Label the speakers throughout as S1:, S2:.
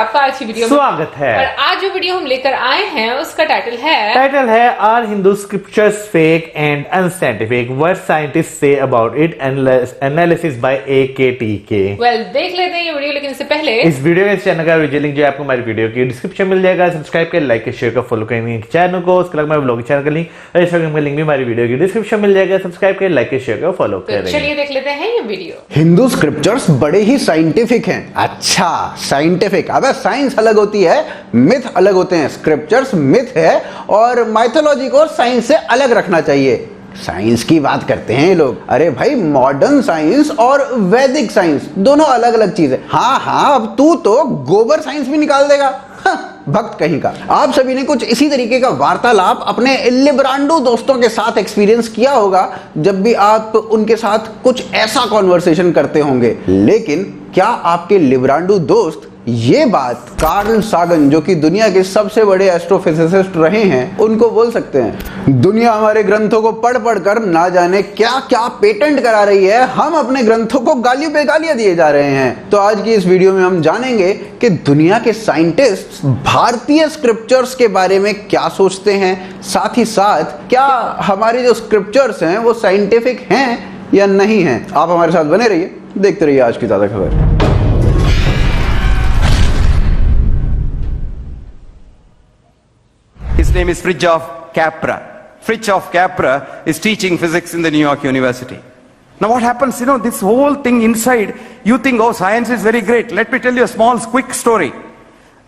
S1: आपका आज की वीडियो में
S2: स्वागत है।
S1: और आज जो वीडियो हम लेकर आए हैं उसका टाइटल है
S2: are Hindu scriptures fake and unscientific, what scientists say about it, analysis by AKTK।
S1: Well, देख लेते हैं ये वीडियो, लेकिन इससे पहले
S2: इस वीडियो के चैनल का वीडियो लिंक जो आपको हमारी वीडियो की डिस्क्रिप्शन मिल जाएगा। सब्सक्राइब कर, लाइक कर, शेयर कर, फॉलो करेंगे चैनल को। उसके अलावा हमारे ब्लॉग चैनल का लिंक और इंस्टाग्राम का लिंक भी हमारी वीडियो की डिस्क्रिप्शन मिल जाएगा। सब्सक्राइब कर, लाइक कर, शेयर कर, फॉलो करें।
S1: चलिए देख लेते हैं ये वीडियो।
S3: हिंदू स्क्रिप्चर्स बड़े ही साइंटिफिक हैं। अच्छा, साइंटिफिक, अबे साइंस अलग होती है, मिथ अलग होते हैं। स्क्रिप्चर्स मिथ है और माइथोलॉजी को साइंस से अलग रखना चाहिए। साइंस की बात करते हैं ये लोग। अरे भाई, मॉडर्न साइंस और वैदिक साइंस दोनों अलग अलग चीज है। हाँ, अब तू तो गोबर साइंस भी निकाल देगा। भक्त कहीं का। आप सभी ने कुछ इसी तरीके का वार्तालाप अपने लिब्रांडो दोस्तों के साथ एक्सपीरियंस किया होगा, जब भी आप उनके साथ कुछ ऐसा कॉन्वर्सेशन करते होंगे। लेकिन क्या आपके लिब्रांडो दोस्त ये बात कार्ल सागन, जो कि दुनिया के सबसे बड़े एस्ट्रोफिजिसिस्ट रहे हैं, उनको बोल सकते हैं? दुनिया हमारे ग्रंथों को पढ़ पढ़कर ना जाने क्या क्या पेटेंट करा रही है, हम अपने ग्रंथों को गालियों पे गालियां दिए जा रहे हैं। तो आज की इस वीडियो में हम जानेंगे कि दुनिया के साइंटिस्ट भारतीय स्क्रिप्चर्स के बारे में क्या सोचते हैं, साथ ही साथ क्या हमारे जो स्क्रिप्चर्स हैं वो साइंटिफिक हैं या नहीं हैं। आप हमारे साथ बने रहिए, देखते रहिए आज की ताजा खबर।
S4: His name is Fritjof Capra. Fritjof Capra is teaching physics in the New York University. Now what happens, this whole thing inside, you think, oh, science is very great. Let me tell you a small, quick story.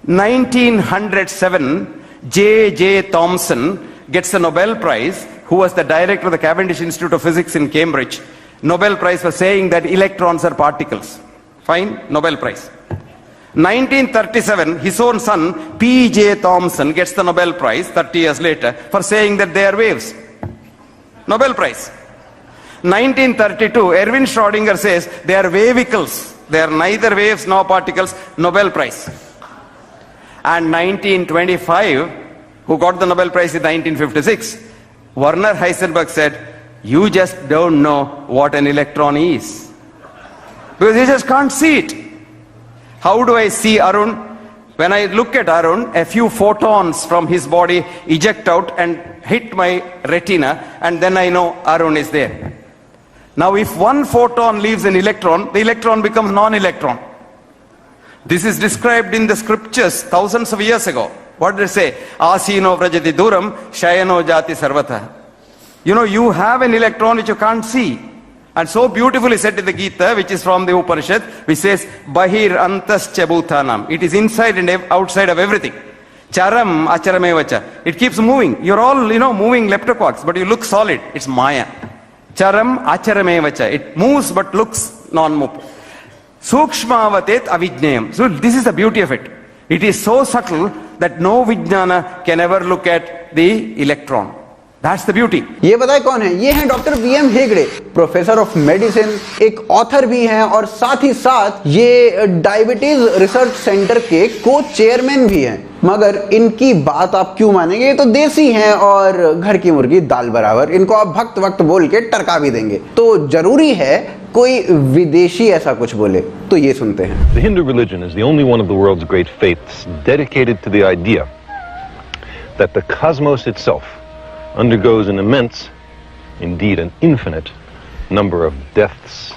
S4: 1907, J.J. Thomson gets the Nobel Prize, who was the director of the Cavendish Institute of Physics in Cambridge. Nobel Prize for saying that electrons are particles. Fine, Nobel Prize. 1937, his own son, P.J. Thomson, gets the Nobel Prize 30 years later for saying that they are waves. Nobel Prize. 1932, Erwin Schrödinger says they are wavicles. They are neither waves nor particles. Nobel Prize. And 1925, who got the Nobel Prize in 1956, Werner Heisenberg said, you just don't know what an electron is. Because you just can't see it. How do I see Arun? When I look at Arun, a few photons from his body eject out and hit my retina, and then I know Arun is there. Now if one photon leaves an electron, the electron becomes non-electron. This is described in the scriptures thousands of years ago. What did they say? Asino vrajati duram, shayano jati sarvata. You have an electron which you can't see. And so beautifully said in the Gita, which is from the Upanishad, which says, Bahir antascha bhutanam. It is inside and outside of everything. Charam acharamevacha. It keeps moving. You're all, moving leptoquarks, but you look solid. It's Maya. Charam acharamevacha. It moves but looks non-move. Sukshmavatet avijnayam. So this is the beauty of it. It is so subtle that no vijnana can ever look at the electron. That's the beauty.
S3: ये बताए कौन है? ये हैं doctor VM Hegde, professor of medicine, एक author भी हैं और साथ ही साथ ये डायबिटीज रिसर्च सेंटर के को चेयरमैन भी हैं। मगर इनकी बात आप क्यों मानेंगे? ये तो देसी हैं और घर की मुर्गी दाल बराबर। इनको आप भक्त वक्त बोल के टरका भी देंगे। तो जरूरी है कोई विदेशी ऐसा कुछ बोले। तो ये सुनते हैं।
S5: The Hindu religion is the only one of the world's great faiths dedicated to the idea that the cosmos itself undergoes an immense, indeed an infinite, number of deaths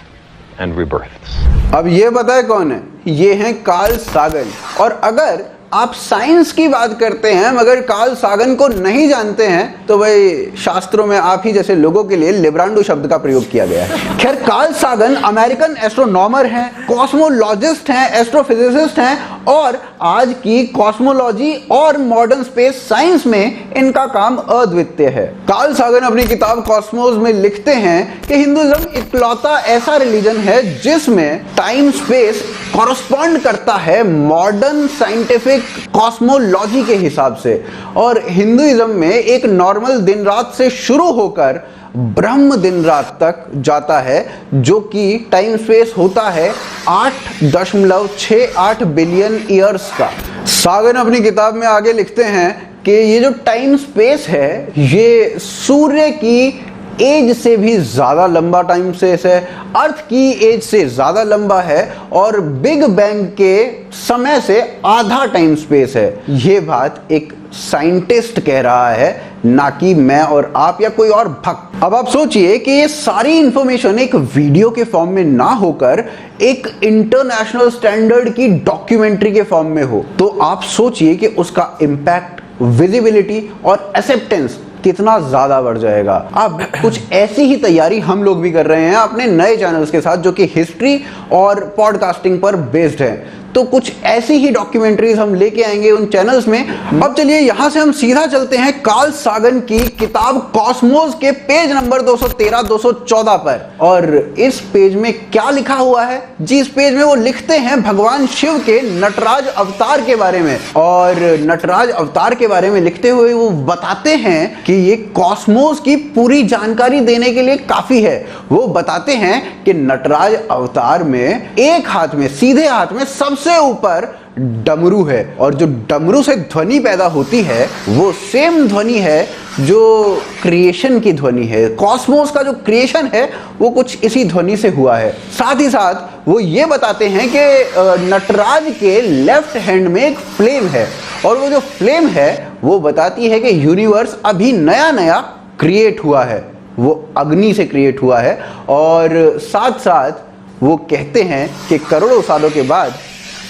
S5: and rebirths.
S3: अब ये पता है कौन है? ये हैं Karl सागन। और अगर आप साइंस की बात करते हैं मगर कार्ल सागन को नहीं जानते हैं, तो भाई शास्त्रों में आप ही जैसे लोगों के लिए लिब्रांडो शब्द का प्रयोग किया गया है। खैर, कार्ल सागन अमेरिकन एस्ट्रोनॉमर हैं, कॉस्मोलॉजिस्ट हैं, एस्ट्रोफिजिसिस्ट हैं और आज की कॉस्मोलॉजी और मॉडर्न स्पेस साइंस में इनका काम अद्वितीय है। कार्ल सागन अपनी किताब कॉस्मोस में लिखते हैं कि हिंदुइज्म इकलौता ऐसा रिलीजन है जिसमें टाइम स्पेस कॉरस्पॉन्ड करता है मॉडर्न साइंटिफिक कॉस्मोलॉजी के हिसाब से। और हिंदुइज्म में एक नॉर्मल दिन रात से शुरू होकर ब्रह्म दिन रात तक जाता है, जो कि टाइम स्पेस होता है 8.68 बिलियन ईयर्स का। सागन अपनी किताब में आगे लिखते हैं कि ये जो टाइम स्पेस है ये सूर्य की एज से भी ज्यादा लंबा टाइम स्पेस है, अर्थ की एज से ज्यादा लंबा है और बिग बैंग के समय से आधा टाइम स्पेस है। यह बात एक साइंटिस्ट कह रहा है, ना कि मैं और आप या कोई और भक्त। अब आप सोचिए कि ये सारी इंफॉर्मेशन एक वीडियो के फॉर्म में ना होकर एक इंटरनेशनल स्टैंडर्ड की डॉक्यूमेंट्री के फॉर्म में हो, तो आप सोचिए कि उसका इंपैक्ट, विजिबिलिटी और एक्सेप्टेंस कितना ज्यादा बढ़ जाएगा। अब कुछ ऐसी ही तैयारी हम लोग भी कर रहे हैं अपने नए चैनल्स के साथ, जो कि हिस्ट्री और पॉडकास्टिंग पर बेस्ड है। तो कुछ ऐसी ही डॉक्यूमेंट्रीज हम लेके आएंगे उन चैनल्स में। अब चलिए यहां से हम सीधा चलते हैं कार्ल सागन की किताब कॉस्मोस के पेज नंबर 213-214 पर। और इस पेज में क्या लिखा हुआ है जी? इस पेज में वो लिखते हैं भगवान शिव के नटराज अवतार के बारे में। और नटराज अवतार के बारे में लिखते हुए वो बताते हैं कि ये कॉस्मोस की पूरी जानकारी देने के लिए काफी है। वो बताते हैं कि नटराज अवतार में एक हाथ में, सीधे हाथ में सबसे ऊपर डमरू है, और जो डमरू से ध्वनि पैदा होती है वो सेम ध्वनि है जो क्रिएशन की ध्वनि है। कॉस्मोस का जो क्रिएशन है वो कुछ इसी ध्वनि से हुआ है। साथ ही साथ वो ये बताते हैं कि नटराज के लेफ्ट हैंड में एक फ्लेम है, और वो जो फ्लेम है वो बताती है कि यूनिवर्स अभी नया नया क्रिएट हुआ है, वो अग्नि से क्रिएट हुआ है। और साथ साथ वो कहते हैं कि करोड़ों सालों के बाद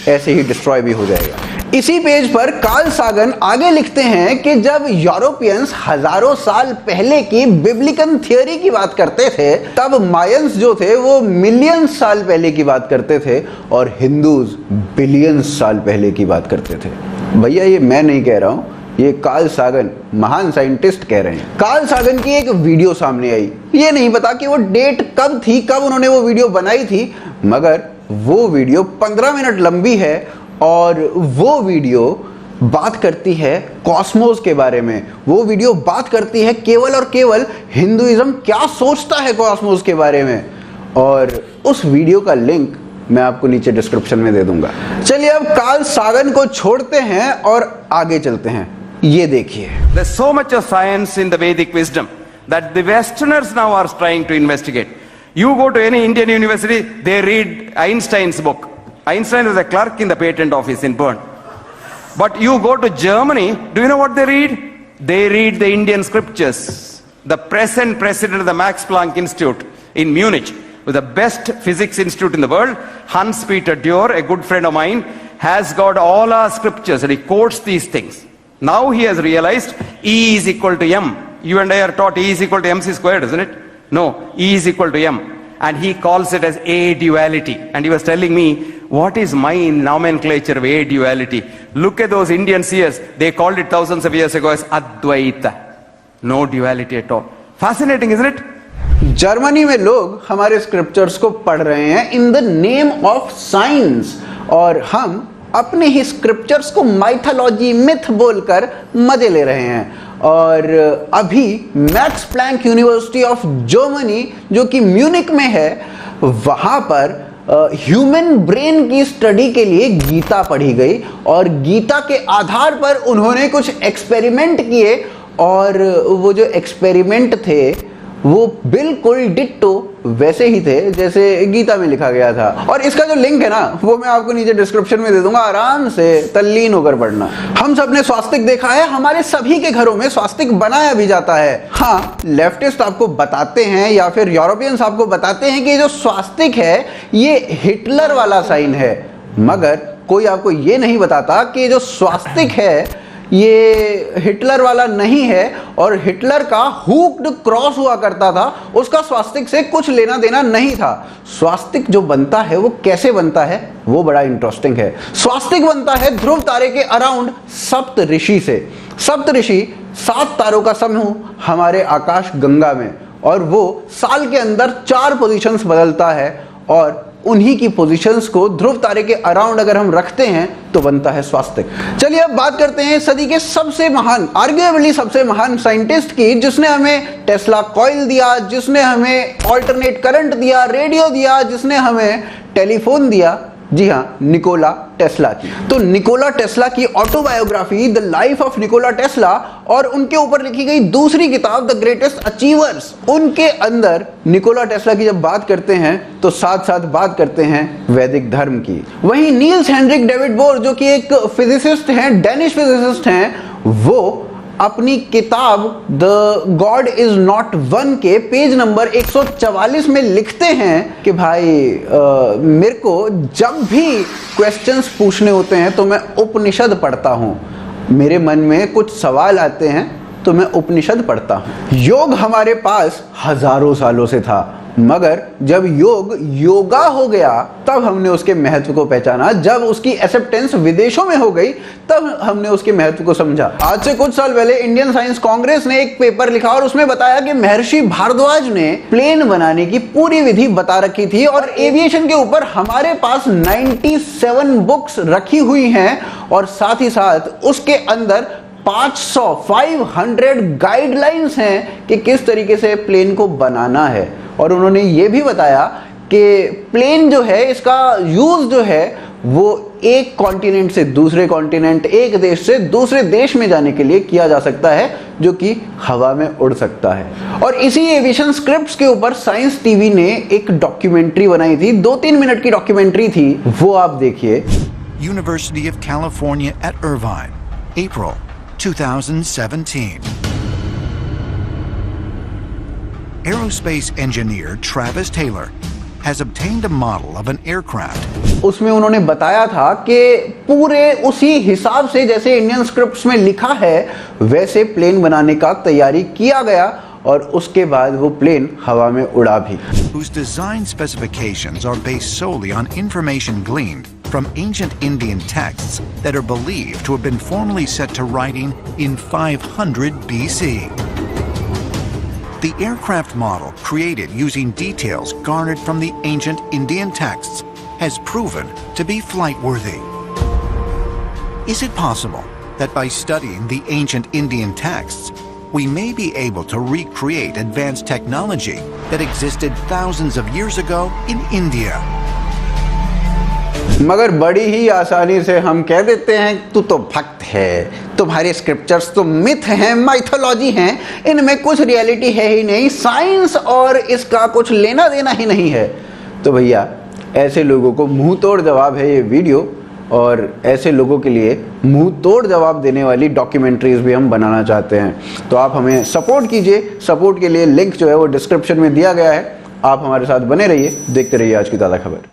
S3: ऐसे ही डिस्ट्रॉय भी हो जाएगा। इसी पेज पर कार्ल सागन आगे लिखते हैं कि जब यूरोपियंस हजारों साल पहले की बिब्लिकल थियोरी की बात करते थे, तब मायंस जो थे वो मिलियंस साल पहले की बात करते थे और हिंदूज बिलियंस साल पहले की बात करते थे। भैया ये मैं नहीं कह रहा हूं, ये कार्ल सागन महान साइंटिस्ट कह रहे हैं। कार्ल सागन की एक वीडियो सामने आई, ये नहीं पता कि वो डेट कब थी, कब उन्होंने वो वीडियो बनाई थी, मगर वो वीडियो 15 मिनट लंबी है और वो वीडियो बात करती है कॉस्मोस के बारे में। वो वीडियो बात करती है केवल और केवल हिंदुइज्म क्या सोचता है कॉस्मोस के बारे में, और उस वीडियो का लिंक मैं आपको नीचे डिस्क्रिप्शन में दे दूंगा। चलिए अब कार्ल सागन को छोड़ते हैं और आगे चलते हैं। ये देखिए,
S4: There's so much of science in the Vedic wisdom that the Westerners now are trying to investigate. You go to any Indian university, they read Einstein's book. Einstein was a clerk in the patent office in Bern. But you go to Germany, do you know what they read? They read the Indian scriptures. The present president of the Max Planck Institute in Munich, with the best physics institute in the world, Hans-Peter Dürr, a good friend of mine, has got all our scriptures and he quotes these things. Now he has realized E is equal to M. You and I are taught E is equal to MC squared, isn't it? No, E is equal to M. And he calls it as A duality. And he was telling me, what is my nomenclature of A duality? Look at those Indian seers. They called it thousands of years ago as Advaita. No duality at all. Fascinating, isn't it?
S3: Germany में लोग हमारे scriptures को पढ़ रहे हैं in the name of science, और हम अपने ही स्क्रिप्चर्स को माइथोलॉजी, मिथ बोलकर मजे ले रहे हैं। और अभी Max Planck University of Germany, जो कि म्यूनिक में है, वहां पर ह्यूमन ब्रेन की स्टडी के लिए गीता पढ़ी गई, और गीता के आधार पर उन्होंने कुछ एक्सपेरिमेंट किए, और वो जो एक्सपेरिमेंट थे वो बिल्कुल डिट्टो वैसे ही थे जैसे गीता में लिखा गया था। और इसका जो लिंक है ना, वो मैं आपको नीचे डिस्क्रिप्शन में दे दूंगा, आराम से तल्लीन होकर पढ़ना। हम सब ने स्वास्तिक देखा है, हमारे सभी के घरों में स्वास्तिक बनाया भी जाता है। हाँ, लेफ्टिस्ट आपको बताते हैं या फिर यूरोपियंस आपको बताते हैं कि जो स्वास्तिक है ये हिटलर वाला साइन है, मगर कोई आपको ये नहीं बताता कि जो स्वास्तिक है ये हिटलर वाला नहीं है, और हिटलर का हुक्ड क्रॉस हुआ करता था, उसका स्वास्तिक से कुछ लेना देना नहीं था। स्वास्तिक जो बनता है वो कैसे बनता है वो बड़ा इंटरेस्टिंग है। स्वास्तिक बनता है ध्रुव तारे के अराउंड सप्त ऋषि से। सप्त ऋषि 7 तारों का समूह हमारे आकाश गंगा में, और वो साल के अंदर 4 पोजीशंस बदलता है, और उन्हीं की पोजीशंस को ध्रुव तारे के अराउंड अगर हम रखते हैं तो बनता है स्वास्तिक। चलिए अब बात करते हैं सदी के सबसे महान, आर्ग्यूएबली सबसे महान साइंटिस्ट की, जिसने हमें टेस्ला कॉइल दिया, जिसने हमें ऑल्टरनेट करंट दिया, रेडियो दिया, जिसने हमें टेलीफोन दिया, जी हाँ, निकोला टेस्ला की। तो निकोला टेस्ला की autobiography the life of Nikola Tesla और उनके ऊपर लिखी गई दूसरी किताब द ग्रेटेस्ट अचीवर्स, उनके अंदर निकोला टेस्ला की जब बात करते हैं तो साथ साथ बात करते हैं वैदिक धर्म की। वहीं नील्स हेनरिक डेविड बोर जो कि एक फिजिसिस्ट हैं, डेनिश फिजिसिस्ट हैं, वो अपनी किताब the God is not one के पेज नंबर 144 में लिखते हैं कि भाई मेरे को जब भी क्वेश्चंस पूछने होते हैं तो मैं उपनिषद पढ़ता हूं, मेरे मन में कुछ सवाल आते हैं तो मैं उपनिषद पढ़ता हूं। योग हमारे पास हजारों सालों से था, मगर जब योग योगा हो गया तब हमने उसके महत्व को पहचाना। जब उसकी एक्सेप्टेंस विदेशों में हो गई तब हमने उसके महत्व को समझा। आज से कुछ साल पहले इंडियन साइंस कांग्रेस ने एक पेपर लिखा और उसमें बताया कि महर्षि भारद्वाज ने प्लेन बनाने की पूरी विधि बता रखी थी और एविएशन के ऊपर हमारे पास 97 बुक्स रखी हुई हैं और साथ ही साथ उसके अंदर 500 गाइडलाइंस हैं कि किस तरीके से प्लेन को बनाना है। और उन्होंने ये भी बताया कि प्लेन जो है, इसका यूज जो है वो एक कॉन्टिनेंट से दूसरे कॉन्टिनेंट, एक देश से दूसरे देश में जाने के लिए किया जा सकता है, जो कि हवा में उड़ सकता है। और इसी एविएशन स्क्रिप्ट्स के ऊपर साइंस टीवी ने एक डॉक्यूमेंट्री बनाई थी, 2-3 मिनट की डॉक्यूमेंट्री थी, वो आप देखिए।
S6: University of California at Irvine, April 2017. Aerospace engineer Travis Taylor has obtained a model of an aircraft.
S3: उसमें उन्होंने बताया था कि पूरे उसी हिसाब से जैसे इंडियन स्क्रिप्ट्स में लिखा है वैसे प्लेन बनाने का तैयारी किया गया और उसके बाद वो प्लेन हवा में उड़ा भी।
S6: Whose design specifications are based solely on information gleaned from ancient Indian texts that are believed to have been formally set to writing in 500 BC. The aircraft model, created using details garnered from the ancient Indian texts, has proven to be flight-worthy. Is it possible that by studying the ancient Indian texts, we may be able to recreate advanced technology that existed thousands of years ago in India?
S3: मगर बड़ी ही आसानी से हम कह देते हैं तू तो भक्त है, तुम्हारे स्क्रिप्चर्स तो मिथ हैं, माइथोलॉजी हैं, इनमें कुछ रियलिटी है ही नहीं, साइंस और इसका कुछ लेना देना ही नहीं है। तो भैया ऐसे लोगों को मुंह तोड़ जवाब है ये वीडियो, और ऐसे लोगों के लिए मुंह तोड़ जवाब देने वाली डॉक्यूमेंट्रीज भी हम बनाना चाहते हैं। तो आप हमें सपोर्ट कीजिए, सपोर्ट के लिए लिंक जो है वो डिस्क्रिप्शन में दिया गया है। आप हमारे साथ बने रहिए, देखते रहिए आज की ताज़ा खबर।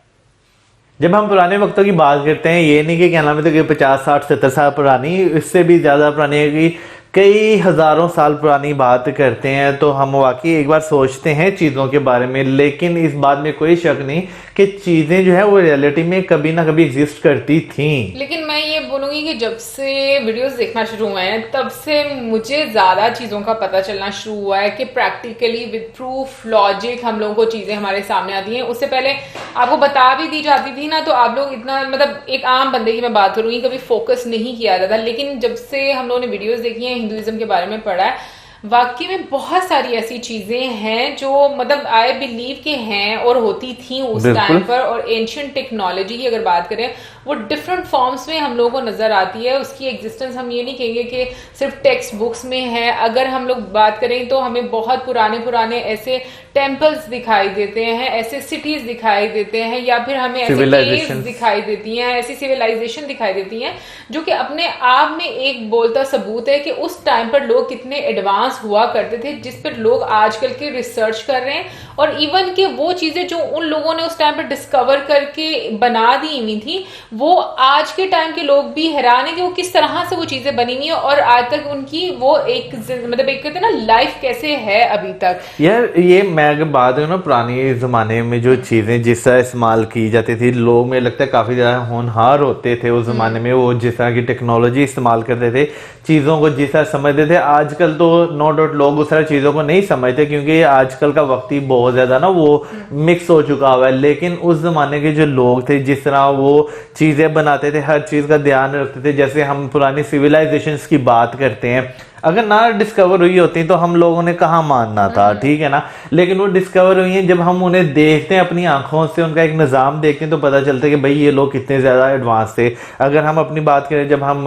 S2: जब हम पुराने वक्तों की बात करते हैं, ये नहीं कि क्या नाम है तो कि 50, 60, 70 साल पुरानी, इससे भी ज़्यादा पुरानी है कि कई हज़ारों साल पुरानी बात करते हैं, तो हम वाकई एक बार सोचते हैं चीज़ों के बारे में। लेकिन इस बात में कोई शक नहीं कि चीज़ें जो है वो रियलिटी में कभी ना कभी एग्जिस्ट करती थीं।
S1: लेकिन मैं ये बोलूंगी कि जब से वीडियोस देखना शुरू हुए हैं तब से मुझे ज्यादा चीजों का पता चलना शुरू हुआ है कि प्रैक्टिकली विद प्रूफ लॉजिक हम लोगों को चीजें हमारे सामने आती हैं। उससे पहले आपको बता भी दी जाती थी ना, तो आप लोग इतना, मतलब एक आम बंदे की मैं बात करूंगी, कभी फोकस नहीं किया जाता। लेकिन जब से हम लोगों ने वीडियोस देखी हैं, हिंदुइज्म के बारे में पढ़ा है, वाकई में बहुत सारी ऐसी चीजें हैं जो मतलब आई बिलीव के हैं और होती थी उस टाइम पर। और एंशिएंट टेक्नोलॉजी की अगर बात करें वो डिफरेंट फॉर्म्स में हम लोगों को नजर आती है। उसकी एग्जिस्टेंस हम ये नहीं कहेंगे कि सिर्फ टेक्स्ट बुक्स में है। अगर हम लोग बात करें तो हमें बहुत पुराने पुराने ऐसे टेम्पल्स दिखाई देते हैं, ऐसे सिटीज दिखाई देते हैं, या फिर हमें ऐसे केव्स दिखाई देती हैं, ऐसी सिविलाइजेशन दिखाई देती हैं जो कि अपने आप में एक बोलता सबूत है कि उस टाइम पर लोग कितने एडवांस हुआ करते थे, जिस पर लोग आजकल के रिसर्च कर रहे हैं। और इवन के वो चीजें जो उन लोगों ने उस टाइम पर डिस्कवर करके बना दी हुई थी, वो आज के टाइम के लोग भी हैरान है कि वो किस तरह से वो चीजें बनी हुई है और आज तक उनकी वो एक मतलब एक कहते हैं ना लाइफ कैसे है अभी तक।
S2: यार ये मैं अगर बात करूँ ना, पुराने जमाने में जो चीजें जिस तरह इस्तेमाल की जाती थी, लोग मुझे लगता है काफी ज्यादा होनहार होते थे उस जमाने में। वो जिस तरह की टेक्नोलॉजी इस्तेमाल करते थे, चीजों को जिस तरह समझते थे। आजकल तो नो डाउट लोग उस तरह चीजों को नहीं समझते, क्योंकि आजकल का वक्त ही बहुत ज्यादा ना वो मिक्स हो चुका हुआ है। लेकिन उस जमाने के जो लोग थे, जिस तरह वो चीजें बनाते थे, हर चीज का ध्यान रखते थे। जैसे हम पुरानी सिविलाइजेशंस की बात करते हैं, अगर ना डिस्कवर हुई होती तो हम लोगों ने कहाँ मानना था, ठीक है ना। लेकिन वो डिस्कवर हुई हैं, जब हम उन्हें देखते हैं अपनी आंखों से, उनका एक निज़ाम देखते हैं तो पता चलता है कि भाई ये लोग कितने ज़्यादा एडवांस थे। अगर हम अपनी बात करें, जब हम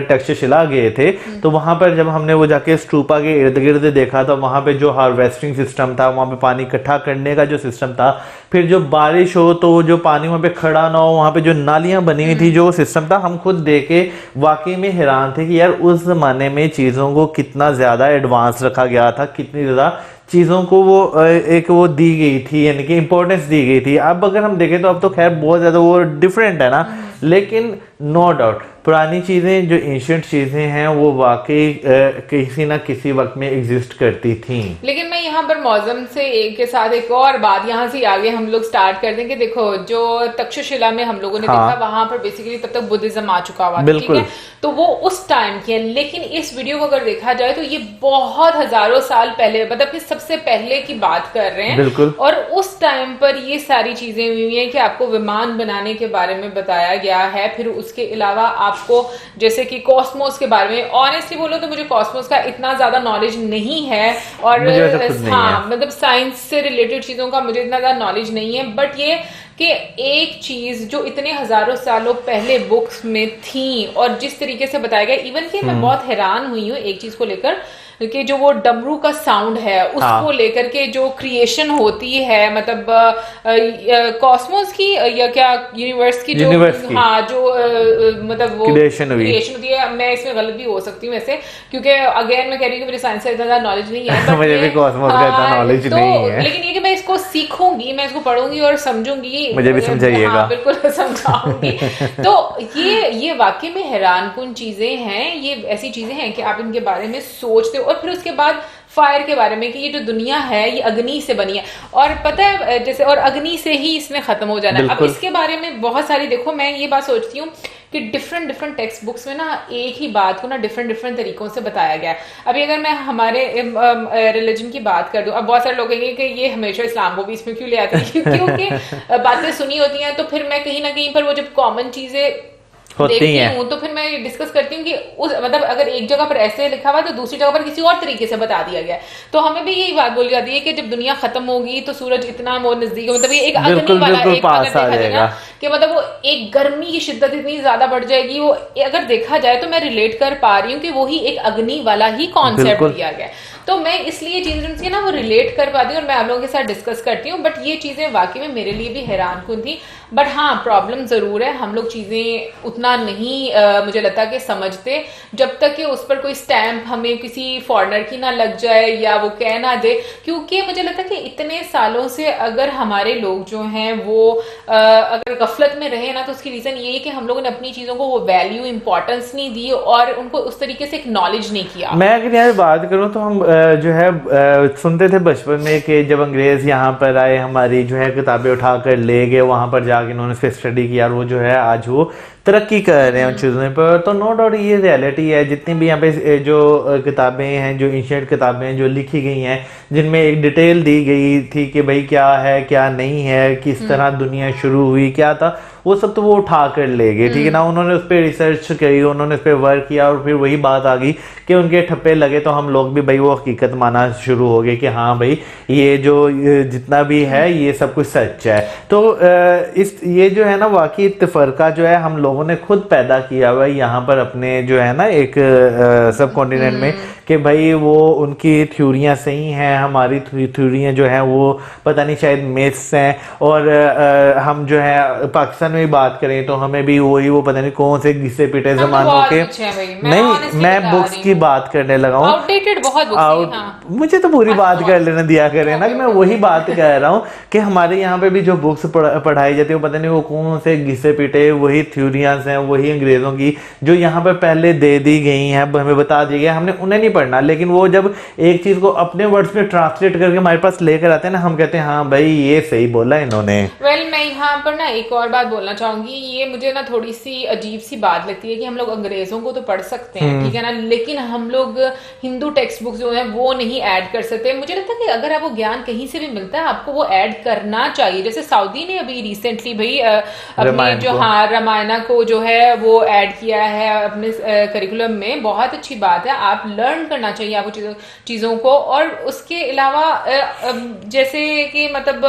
S2: तक्षशिला गए थे तो वहाँ पर जब हमने वो जाके स्तूपा के इर्द गिर्द देखा था, वहाँ पे जो हार्वेस्टिंग सिस्टम था, वहाँ पे पानी इकट्ठा करने का जो सिस्टम था, फिर जो बारिश हो तो जो पानी वहाँ पे खड़ा ना हो, वहाँ पे जो नालियाँ बनी हुई थी, जो सिस्टम था, हम खुद देखे वाकई में हैरान थे कि यार उस जमाने में चीज़ों को कितना ज़्यादा एडवांस रखा गया था, कितनी ज़्यादा चीज़ों को वो दी गई थी, यानी कि इंपॉर्टेंस दी गई थी। अब अगर हम देखें तो अब तो खैर बहुत ज़्यादा वो डिफरेंट है ना, लेकिन नो डाउट पुरानी चीज़ें, जो एंशिएंट चीज़ें हैं, वो वाकई किसी ना किसी वक्त में एग्जिस्ट करती थी।
S1: लेकिन मैं यहाँ पर मौजम से के साथ एक और बात, यहाँ से आगे हम लोग स्टार्ट कर दें कि देखो जो तक्षशिला में हम लोगों ने देखा, वहां पर बेसिकली तब तक बुद्धिज्म आ चुका हुआ, ठीक है, तो वो उस टाइम की है। लेकिन इस वीडियो को अगर देखा जाए तो ये बहुत हजारों साल पहले, मतलब कि सबसे पहले की बात कर रहे हैं।
S2: बिल्कुल।
S1: और उस टाइम पर ये सारी चीजें हुई हैं कि आपको विमान बनाने के बारे में बताया गया है। फिर उसके अलावा आपको जैसे कि कॉस्मोस के बारे में, ऑनेस्टली बोलो तो मुझे कॉस्मोस का इतना ज्यादा नॉलेज नहीं है, और हाँ मतलब साइंस से रिलेटेड चीजों का मुझे इतना ज्यादा नॉलेज नहीं है। बट ये कि एक चीज जो इतने हजारों सालों पहले बुक्स में थी और जिस तरीके से बताया गया, इवन कि मैं बहुत हैरान हुई हूँ एक चीज को लेकर कि जो वो डमरू का साउंड है उसको लेकर के जो क्रिएशन होती है, मतलब कॉस्मोस की या क्या यूनिवर्स की जो हाँ जो मतलब वो क्रिएशन होती है। मैं इसमें गलत भी हो सकती हूँ वैसे, क्योंकि अगेन मैं कह रही हूँ कि मेरे साइंस से इतना नॉलेज नहीं है। मुझे भी कॉस्मोस का इतना नॉलेज नहीं है, लेकिन ये कि मैं इसको सीखूंगी, मैं इसको पढ़ूंगी और समझूंगी,
S2: मुझे भी समझाइएगा।
S1: हाँ, बिल्कुल समझाऊंगी। तो ये वाकई में हैरानकुन चीजें हैं, ये ऐसी चीजें हैं कि आप इनके बारे में सोचते हो। और फिर उसके बाद फायर के बारे में कि ये जो दुनिया है ये अग्नि से बनी है, और पता है जैसे, और अग्नि से ही इसने खत्म हो जाना है। अब इसके बारे में बहुत सारी, देखो मैं ये बात सोचती हूँ कि डिफरेंट टेक्स्ट बुक्स में ना एक ही बात को ना डिफरेंट तरीकों से बताया गया है। अभी अगर मैं हमारे रिलीजन की बात कर दूं, अब बहुत सारे लोग कहेंगे कि ये हमेशा इस्लाम को भी इसमें क्यों ले आते हैं, क्योंकि बातें सुनी होती हैं, तो फिर मैं कहीं ना कहीं पर वो जब कॉमन चीजें देखती हूँ तो फिर मैं डिस्कस करती हूँ कि उस मतलब अगर एक जगह पर ऐसे लिखा हुआ है तो दूसरी जगह पर किसी और तरीके से बता दिया गया है। तो हमें भी यही बात बोली जाती है कि जब दुनिया खत्म होगी तो सूरज इतना वो नजदीक, मतलब ये एक अग्नि वाला एक देखा जाएगा कि मतलब वो एक गर्मी की शिद्दत इतनी ज्यादा बढ़ जाएगी। वो अगर देखा जाए तो मैं रिलेट कर पा रही हूँ कि वो ही एक अग्नि वाला ही कॉन्सेप्ट दिया गया, तो मैं इसलिए चीजें ना वो रिलेट कर पाती हूँ और मैं आप लोगों के साथ डिस्कस करती हूँ। बट ये चीजें वाकई में मेरे लिए भी हैरानकुन थी। बट हाँ, प्रॉब्लम जरूर है, हम लोग चीजें उतना नहीं मुझे लगता कि समझते, जब तक कि उस पर कोई स्टैंप हमें किसी फॉरेनर की ना लग जाए या वो कह ना दे। क्योंकि मुझे लगता है कि इतने सालों से अगर हमारे लोग जो हैं वो अगर गफलत में रहे ना, तो उसकी रीजन ये है कि हम लोगों ने अपनी चीजों को वो वैल्यू इंपॉर्टेंस नहीं दी और उनको उस तरीके से एक्नॉलेज नहीं किया।
S2: मैं अगर यहाँ बात करूँ तो हम जो है सुनते थे बचपन में कि जब अंग्रेज यहाँ पर आए, हमारी जो है किताबें उठा कर ले गए, वहां पर जाके इन्होंने फिर स्टडी किया और वो जो है आज वो तरक्की कर रहे हैं उन चीज़ों पर। तो नो डाउट ये रियलिटी है। जितनी भी यहाँ पे जो किताबें हैं, जो एंशिएंट किताबें हैं जो लिखी गई हैं, जिनमें एक डिटेल दी गई थी कि भाई क्या है क्या नहीं है, किस तरह दुनिया शुरू हुई, क्या था, वो सब तो वो उठा कर ले गए, ठीक है ना। उन्होंने उस पर रिसर्च करी, उन्होंने उस पर वर्क किया और फिर वही बात आ गई कि उनके ठप्पे लगे तो हम लोग भी भाई वो हकीकत माना शुरू हो गए कि हाँ भाई ये जो जितना भी है ये सब कुछ सच है। तो ये जो है ना वाकई तफरका जो है हम लोगों ने खुद पैदा किया हुआ है यहाँ पर अपने जो है ना एक सब कॉन्टिनेंट में, कि भाई वो उनकी थ्योरियां सही हैं, हमारी थ्योरियां जो हैं वो पता नहीं शायद मिथ्स हैं। और हम जो है पाकिस्तान में बात करें तो हमें भी वही वो पता नहीं कौन से घिसे पिटे जमानों के, नहीं मैं बुक्स की बात करने लगा हूँ, आउटडेटेड बहुत बुक्स हैं। मुझे तो पूरी बात कर लेना दिया करे ना, कि मैं वही बात कह रहा हूँ कि हमारे यहाँ पे भी जो बुक्स पढ़ाई जाती है वो पता नहीं वो कौन से घिसे पिटे वही थ्योरियाज हैं, वही अंग्रेजों की जो यहाँ पे पहले दे दी गई हैं, हमें बता दी गई, हमने उन्हें नहीं पढ़ना। लेकिन वो जब एक चीज को अपने वर्ड्स में ट्रांसलेट करके हमारे पास लेकर आते हैं ना, हम कहते हैं हाँ भाई ये सही बोला इन्होंने।
S1: मैं यहाँ पर ना एक और बात बोलना चाहूंगी, ये मुझे ना थोड़ी सी अजीब सी बात लगती है कि हम लोग अंग्रेजों को तो पढ़ सकते हैं, ठीक है ना, लेकिन हम लोग हिंदू टेक्स्ट बुक जो है वो नहीं ऐड कर सकते। मुझे लगता है कि अगर आपको ज्ञान कहीं से भी मिलता है आपको वो ऐड करना चाहिए। जैसे सऊदी ने अभी रिसेंटली भाई अपनी जो रामायण को जो है वो ऐड किया है अपने करिकुलम में, बहुत अच्छी बात है। आप लर्न करना चाहिए आपको चीज़ों को। और उसके अलावा जैसे कि मतलब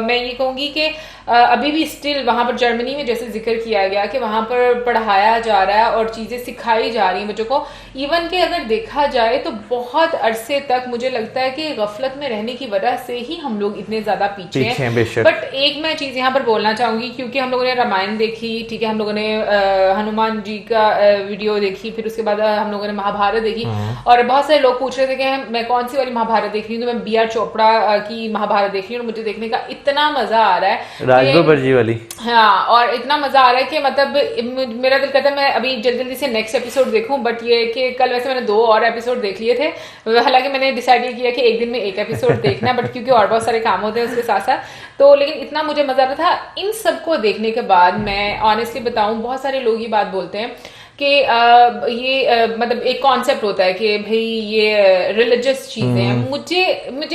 S1: मैं ये कहूँगी कि अभी भी स्टिल वहां पर जर्मनी में जैसे जिक्र किया गया कि वहां पर पढ़ाया जा रहा है और चीजें सिखाई जा रही हैं बच्चों को। इवन कि अगर देखा जाए तो बहुत अरसे तक मुझे लगता है कि गफलत में रहने की वजह से ही हम लोग इतने ज्यादा पीछे हैं। बट एक मैं चीज यहाँ पर बोलना चाहूंगी, क्योंकि हम लोगों ने रामायण देखी, ठीक है, हम लोगों ने हनुमान जी का वीडियो देखी, फिर उसके बाद हम लोगों ने महाभारत देखी। और बहुत सारे लोग पूछ रहे थे कि मैं कौन सी वाली महाभारत देख रही हूँ, तो मैं बी आर चोपड़ा की महाभारत देख रही हूँ और मुझे देखने का इतना मजा आ रहा है,
S2: राजबब्बर जी वाली।
S1: हाँ, और इतना मजा आ रहा है कि मतलब मेरा दिल करता है मैं अभी जल्दी जल्दी से नेक्स्ट एपिसोड देखूं। बट ये कि कल वैसे मैंने 2 और एपिसोड देख लिए थे, हालांकि मैंने डिसाइड ये किया कि एक दिन में 1 एपिसोड देखना है, बट क्योंकि और बहुत सारे काम होते हैं उसके साथ साथ, तो लेकिन इतना मुझे मजा आ रहा था। इन सबको देखने के बाद मैं ऑनेस्टली बताऊं, बहुत सारे लोग ये बात बोलते हैं कि ये मतलब एक कॉन्सेप्ट होता है कि भाई ये रिलीजियस चीजें हैं। मुझे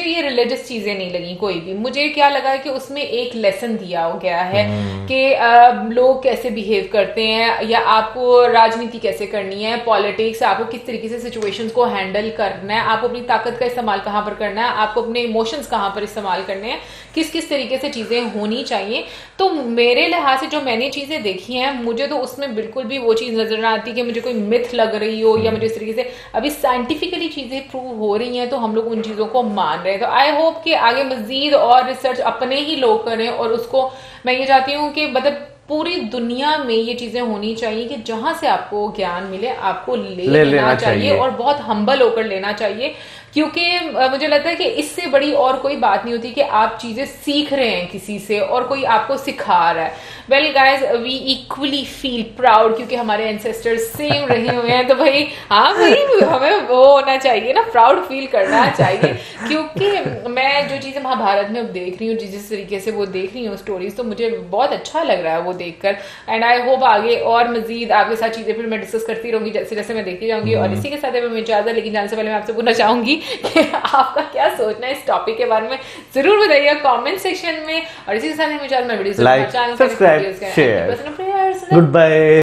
S1: ये रिलीजियस चीजें नहीं लगी कोई भी। मुझे क्या लगा कि उसमें एक लेसन दिया गया है कि लोग कैसे बिहेव करते हैं, या आपको राजनीति कैसे करनी है, पॉलिटिक्स, आपको किस तरीके से सिचुएशंस को हैंडल करना है, आपको अपनी ताकत का इस्तेमाल कहाँ पर करना है, आपको अपने इमोशंस कहाँ पर इस्तेमाल करने हैं, किस किस तरीके से चीजें होनी चाहिए। तो मेरे लिहाज से जो मैंने चीजें देखी हैं, मुझे तो उसमें बिल्कुल भी वो चीज नजर ना आती कि मुझे कोई मिथ लग रही हो, या मुझे इस तरीके से अभी साइंटिफिकली चीजें प्रूव हो रही हैं तो हम लोग उन चीजों को मान रहे हैं। तो आई होप कि आगे मजीद और रिसर्च अपने ही लोग करें, और उसको मैं ये चाहती हूँ कि मतलब पूरी दुनिया में ये चीजें होनी चाहिए कि जहां से आपको ज्ञान मिले आपको ले लेना चाहिए, और बहुत हम्बल होकर लेना चाहिए। क्योंकि मुझे लगता है कि इससे बड़ी और कोई बात नहीं होती कि आप चीजें सीख रहे हैं किसी से और कोई आपको सिखा रहा है। Well guys, we equally feel proud क्योंकि हमारे एंसेस्टर्स सेम रहे हुए हैं। तो भाई हाँ भाई, हमें वो होना चाहिए ना, प्राउड फील करना चाहिए। क्योंकि मैं जो चीजें महाभारत में अब देख रही हूँ, जिस तरीके से वो देख रही हूँ स्टोरीज, तो मुझे बहुत अच्छा लग रहा है वो देखकर। एंड आई होप आगे और मजीद आपके साथ चीजें फिर मैं डिस्कस करती रहूंगी जैसे जैसे मैं देखती जाऊंगी। और इसी के साथ मैं इजाजत, लेकिन जाने से पहले मैं आपसे पूछना चाहूंगी कि आपका क्या सोचना है इस टॉपिक के बारे में, जरूर बताइएगा कमेंट सेक्शन में। और इसी के साथ मैं video
S2: like, subscribe, share, good bye.